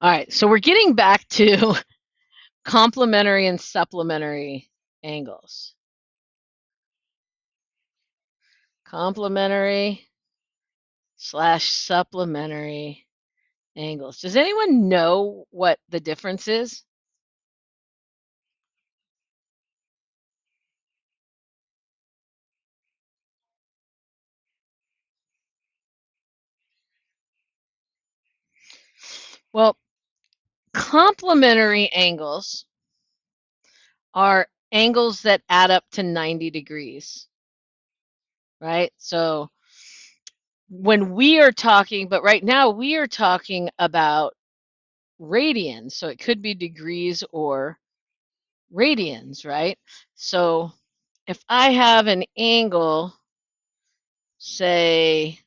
All right, so we're getting back to complementary and supplementary angles. Complementary slash supplementary angles. Does anyone know what the difference is? Well, complementary angles are angles that add up to 90 degrees, right? So when we are talking, but right now we are talking about radians. So it could be degrees or radians, right? So if I have an angle, say,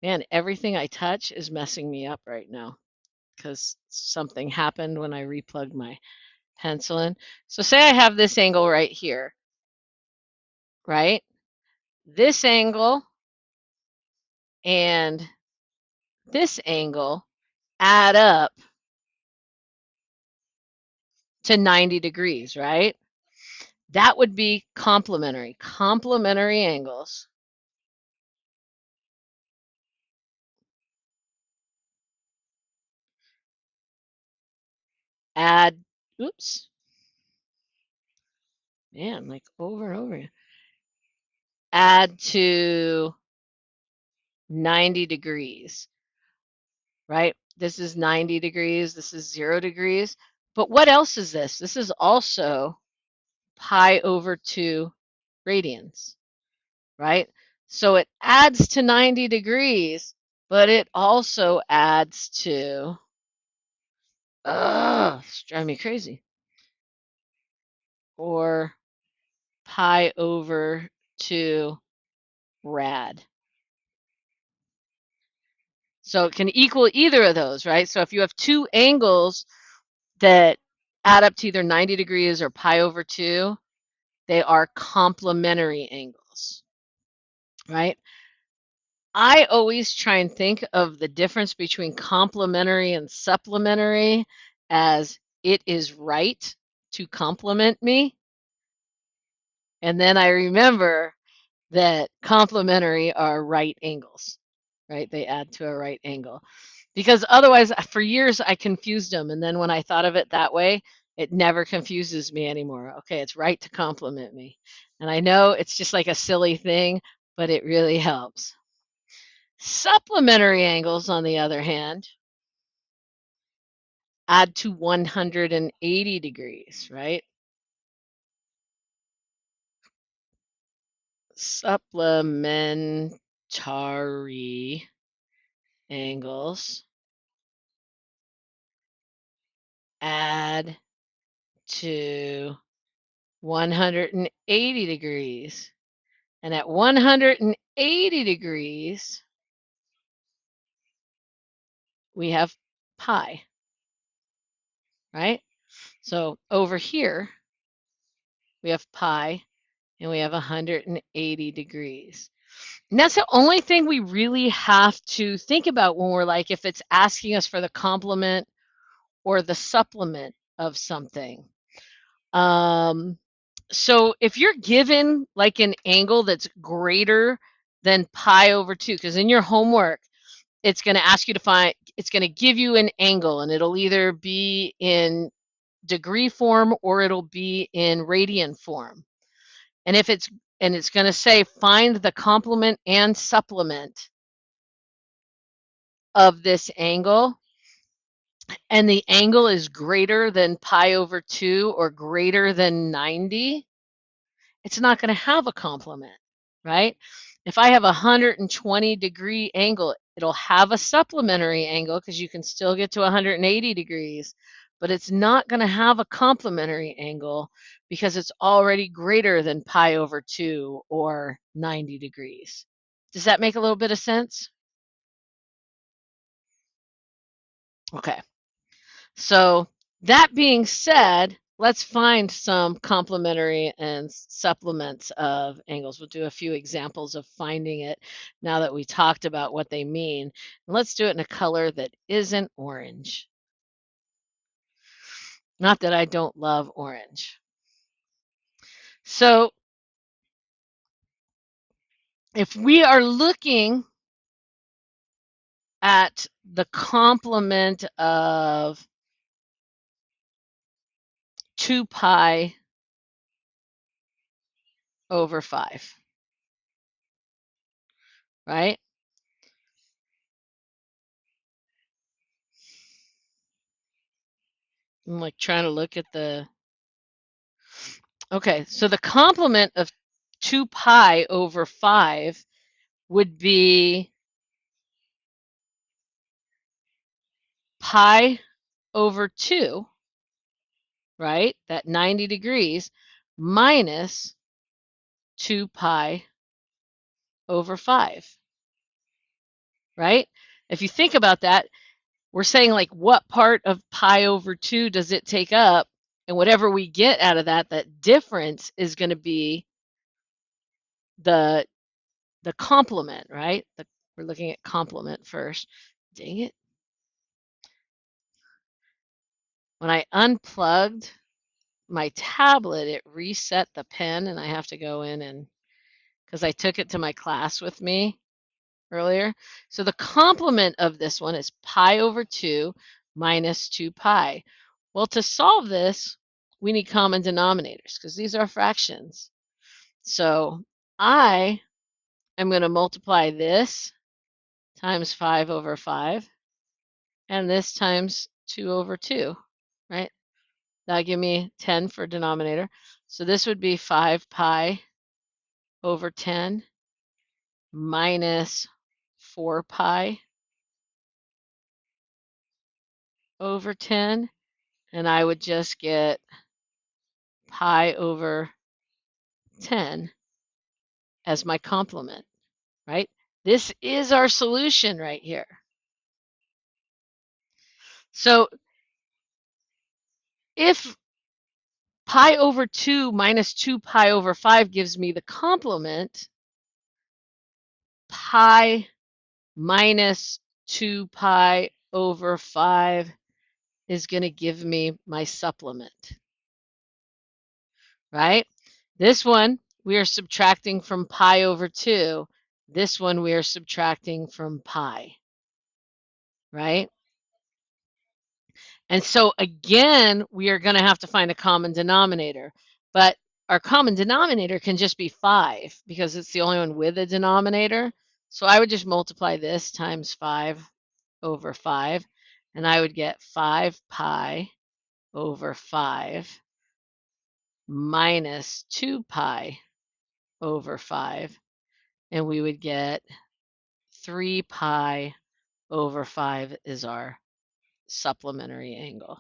man, everything I touch is messing me up right now because something happened when I replugged my pencil in. So say I have this angle right here, right? This angle and this angle add up to 90 degrees, right? That would be complementary. Complementary angles add, oops, man, like over and over again, add to 90 degrees, right? This is 90 degrees, this is 0 degrees. But what else is this? This is also pi over 2 radians, right? So it adds to 90 degrees, but it also adds to, it's driving me crazy, or pi over 2 rad. So it can equal either of those, right? So if you have two angles that add up to either 90 degrees or pi over 2, they are complementary angles, right? I always try and think of the difference between complementary and supplementary as it is right to complement me. And then I remember that complementary are right angles, right? They add to a right angle. Because otherwise, for years, I confused them. And then when I thought of it that way, it never confuses me anymore. Okay, it's right to compliment me. And I know it's just like a silly thing, but it really helps. Supplementary angles, on the other hand, add to 180 degrees, right? Supplementary angles add to 180 degrees. And at 180 degrees, we have pi, right? So over here, we have pi, and we have 180 degrees. And that's the only thing we really have to think about when we're like, if it's asking us for the complement or the supplement of something. So if you're given like an angle that's greater than pi over 2, because in your homework, it's going to ask you to find, it's going to give you an angle, and it'll either be in degree form or it'll be in radian form. And if it's, and it's going to say find the complement and supplement of this angle, and the angle is greater than pi over 2 or greater than 90, it's not going to have a complement, right? If I have a 120-degree angle, it'll have a supplementary angle because you can still get to 180 degrees, but it's not going to have a complementary angle because it's already greater than pi over 2 or 90 degrees. Does that make a little bit of sense? Okay. So that being said, let's find some complementary and supplements of angles. We'll do a few examples of finding it now that we talked about what they mean. And let's do it in a color that isn't orange. Not that I don't love orange. So if we are looking at the complement of 2 pi over 5, right? I'm like trying to look at the, okay, so the complement of 2 pi over 5 would be pi over 2, right? That 90 degrees minus 2 pi over 5, right? If you think about that, we're saying like what part of pi over 2 does it take up? And whatever we get out of that, that difference is going to be the complement, right? We're looking at complement first. Dang it. When I unplugged my tablet, it reset the pen and I have to go in and, because I took it to my class with me earlier. So the complement of this one is pi over 2 minus 2 pi. Well, to solve this, we need common denominators because these are fractions. So I am going to multiply this times 5 over 5 and this times 2 over 2, right? That'll give me 10 for denominator. So this would be 5 pi over 10 minus 4 pi over 10. And I would just get pi over 10 as my complement, right? This is our solution right here. So if pi over 2 minus 2 pi over 5 gives me the complement, pi minus 2 pi over 5 is going to give me my supplement, right? This one we are subtracting from pi over 2. This one we are subtracting from pi, right? And so again, we are going to have to find a common denominator. But our common denominator can just be 5 because it's the only one with a denominator. So I would just multiply this times 5 over 5, and I would get 5 pi over 5 minus 2 pi over 5, and we would get 3 pi over 5 is our supplementary angle.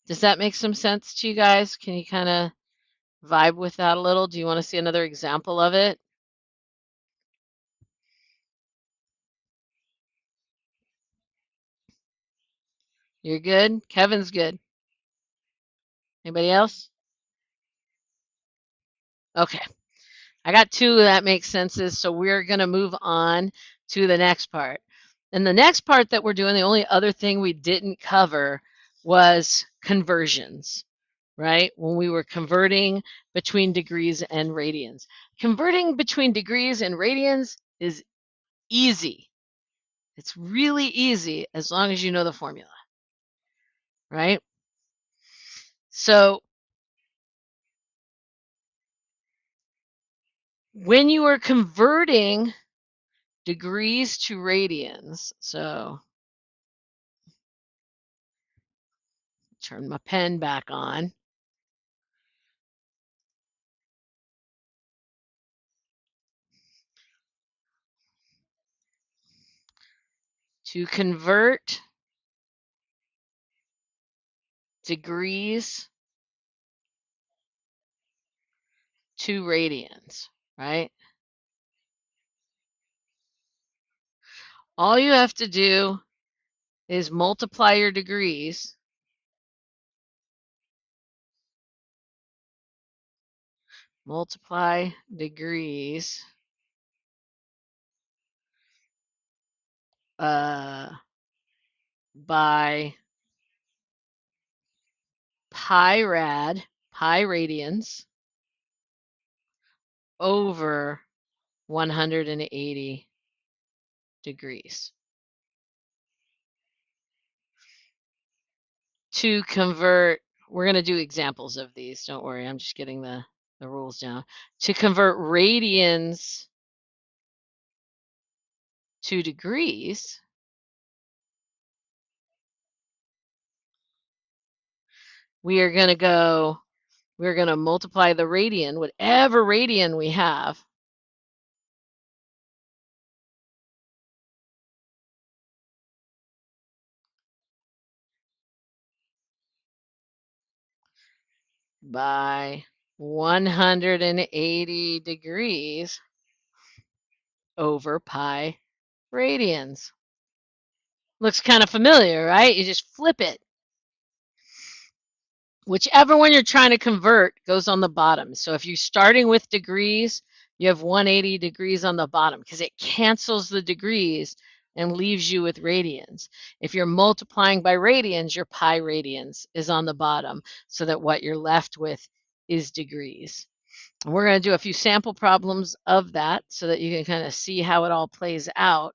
Does that make some sense to you guys? Can you kind of vibe with that a little? Do you want to see another example of it? You're good? Kevin's good. Anybody else? Okay. I got 2 that make senses, so we're going to move on to the next part. And the next part that we're doing, the only other thing we didn't cover was conversions, right? When we were converting between degrees and radians. Converting between degrees and radians is easy. It's really easy as long as you know the formula, right? So when you are converting degrees to radians, so turn my pen back on. To convert degrees to radians, right? All you have to do is multiply your degrees multiply degrees by pi radians over 180 degrees. To convert, we're going to do examples of these. Don't worry, I'm just getting the rules down. To convert radians to degrees, we're going to multiply the radian, whatever radian we have, by 180 degrees over pi radians. Looks kind of familiar, right? You just flip it. Whichever one you're trying to convert goes on the bottom. So if you're starting with degrees, you have 180 degrees on the bottom because it cancels the degrees and leaves you with radians. If you're multiplying by radians, your pi radians is on the bottom so that what you're left with is degrees. And we're going to do a few sample problems of that so that you can kind of see how it all plays out.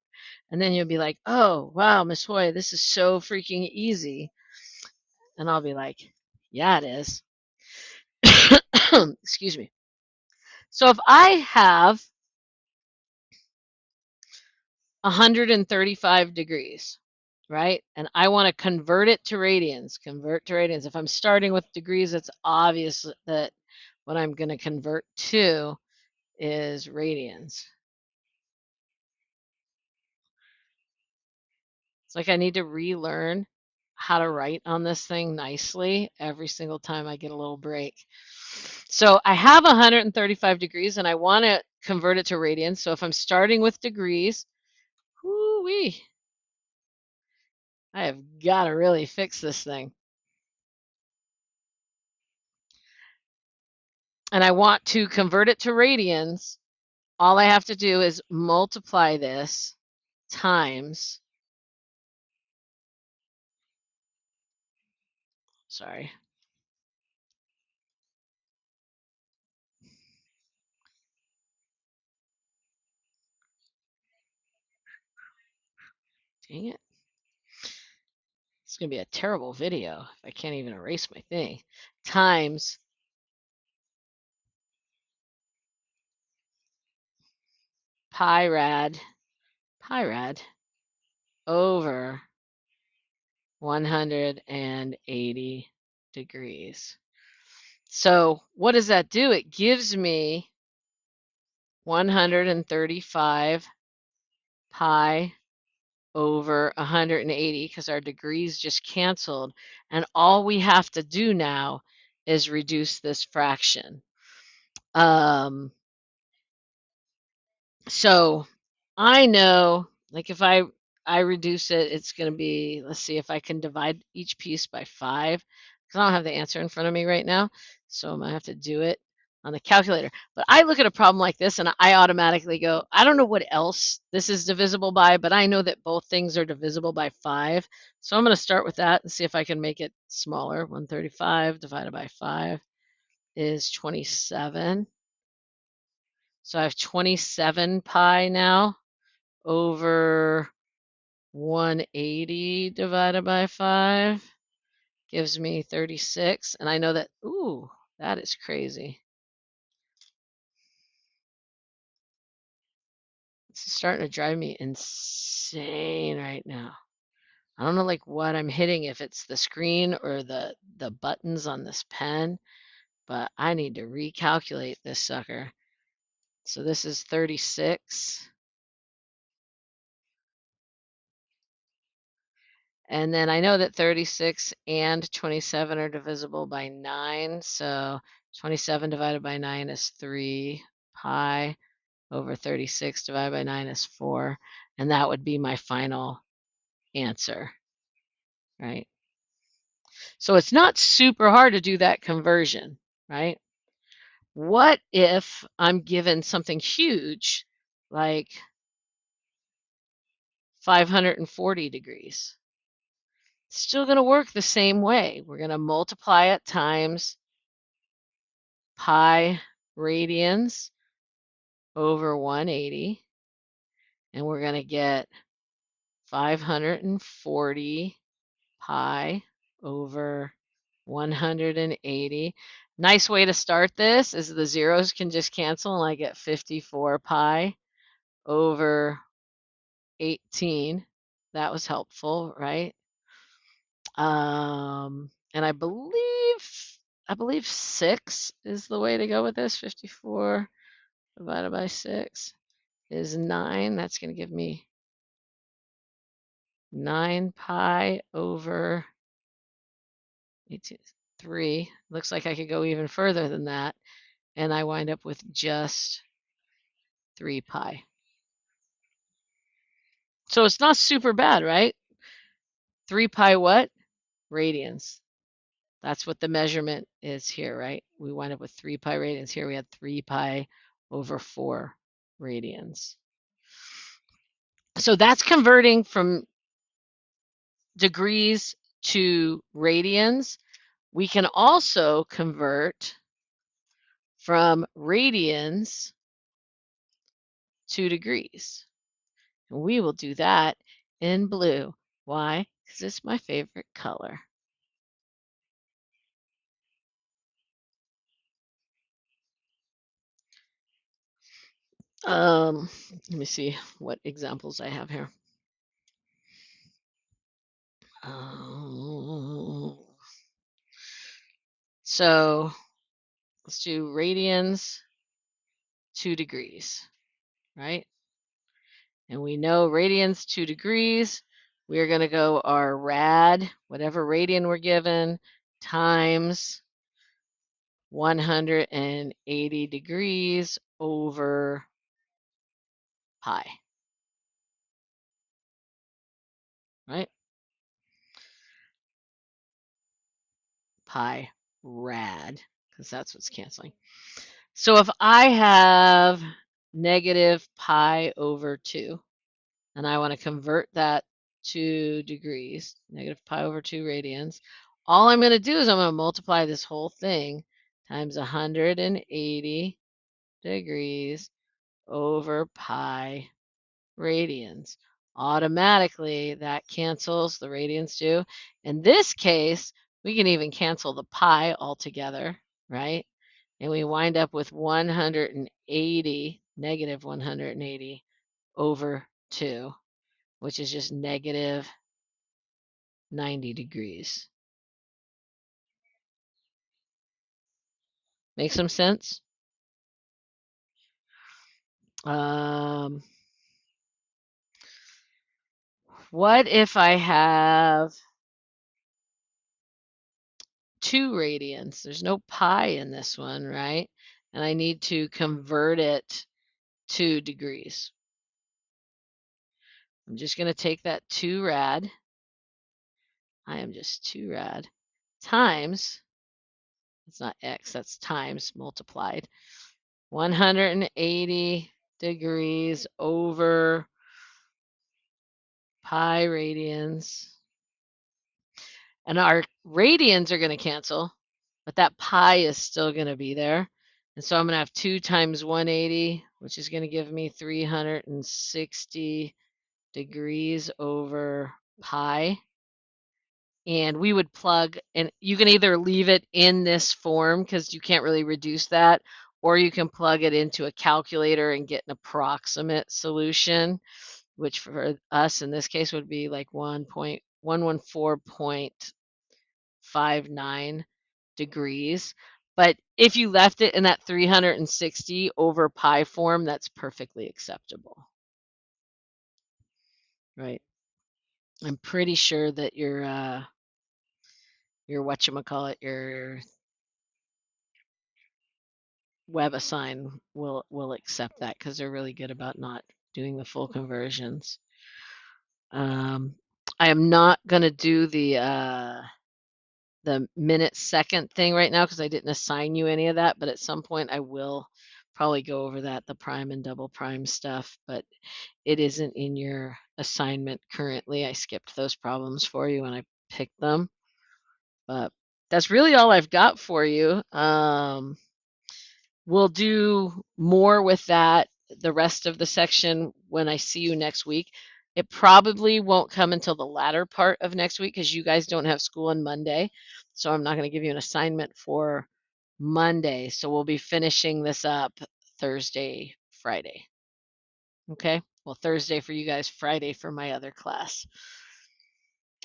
And then you'll be like, oh, wow, Miss Hoy, this is so freaking easy. And I'll be like, yeah, it is. Excuse me. So if I have 135 degrees, right? And I want to convert it to radians, convert to radians. If I'm starting with degrees, it's obvious that what I'm going to convert to is radians. It's like I need to relearn how to write on this thing nicely every single time I get a little break. So I have 135 degrees and I want to convert it to radians. So if I'm starting with degrees, whoo-wee, I have got to really fix this thing. And I want to convert it to radians. All I have to do is multiply this times, sorry, dang it. It's going to be a terrible video if I can't even erase my thing, times pi rad over 180 degrees. So what does that do? It gives me 135 pi over 180 because our degrees just canceled. And all we have to do now is reduce this fraction. So I know, like if I reduce it, it's going to be, let's see if I can divide each piece by 5, because I don't have the answer in front of me right now. So I'm going to have to do it on the calculator. But I look at a problem like this and I automatically go, I don't know what else this is divisible by, but I know that both things are divisible by 5. So I'm going to start with that and see if I can make it smaller. 135 divided by 5 is 27. So I have 27 pi now over 180 divided by 5 gives me 36. And I know that, ooh, that is crazy. This is starting to drive me insane right now. I don't know like what I'm hitting, if it's the screen or the buttons on this pen, but I need to recalculate this sucker. So this is 36. And then I know that 36 and 27 are divisible by 9. So 27 divided by 9 is 3 pi over 36 divided by 9 is 4. And that would be my final answer, right? So it's not super hard to do that conversion, right? What if I'm given something huge, like 540 degrees? It's still going to work the same way. We're going to multiply it times pi radians over 180, and we're going to get 540 pi over 180. Nice way to start this is the zeros can just cancel and I get 54 pi over 18. That was helpful, right? And I believe 6 is the way to go with this. 54 divided by 6 is 9. That's going to give me 9 pi over 3. Looks like I could go even further than that, and I wind up with just 3 pi. So it's not super bad, right? 3 pi what? Radians. That's what the measurement is here, right? We wind up with 3 pi radians. Here we had 3 pi over 4 radians. So that's converting from degrees to radians. We can also convert from radians to degrees. And we will do that in blue. Why? Because it's my favorite color. Let me see what examples I have here. So let's do radians 2 degrees, right? And we know radians 2 degrees. We are going to go our rad, whatever radian we're given, times 180 degrees over pi, right? Pi rad, because that's what's canceling. So if I have negative pi over 2, and I want to convert that to degrees, negative pi over 2 radians, all I'm going to do is I'm going to multiply this whole thing times 180 degrees over pi radians. Automatically, that cancels, the radians do. In this case, we can even cancel the pi altogether, right? And we wind up with 180, negative 180 over 2, which is just negative 90 degrees. Make some sense? What if I have 2 radians? There's no pi in this one, right? And I need to convert it to degrees. I'm just going to take that 2 rad. I am just 2 rad times, it's not x, that's times multiplied, 180 degrees over pi radians. And our radians are going to cancel, but that pi is still going to be there. And so I'm going to have 2 times 180, which is going to give me 360 degrees over pi. And we would plug, and you can either leave it in this form because you can't really reduce that, or you can plug it into a calculator and get an approximate solution, which for us in this case would be like 1.114.59 degrees. But if you left it in that 360 over pi form, that's perfectly acceptable, right? I'm pretty sure that your whatchamacallit, your WebAssign will accept that because they're really good about not doing the full conversions. I am not going to do the the minute second thing right now because I didn't assign you any of that, but at some point I will probably go over that, the prime and double prime stuff, but it isn't in your assignment currently. I skipped those problems for you when I picked them, but that's really all I've got for you. We'll do more with that, the rest of the section, when I see you next week. It probably won't come until the latter part of next week because you guys don't have school on Monday. So I'm not going to give you an assignment for Monday. So we'll be finishing this up Thursday, Friday. Okay. Well, Thursday for you guys, Friday for my other class.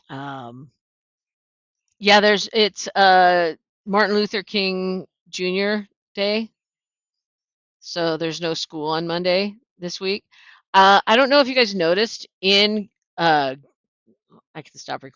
Um, yeah, it's Martin Luther King Jr. Day. So there's no school on Monday this week. I don't know if you guys noticed in I can stop recording.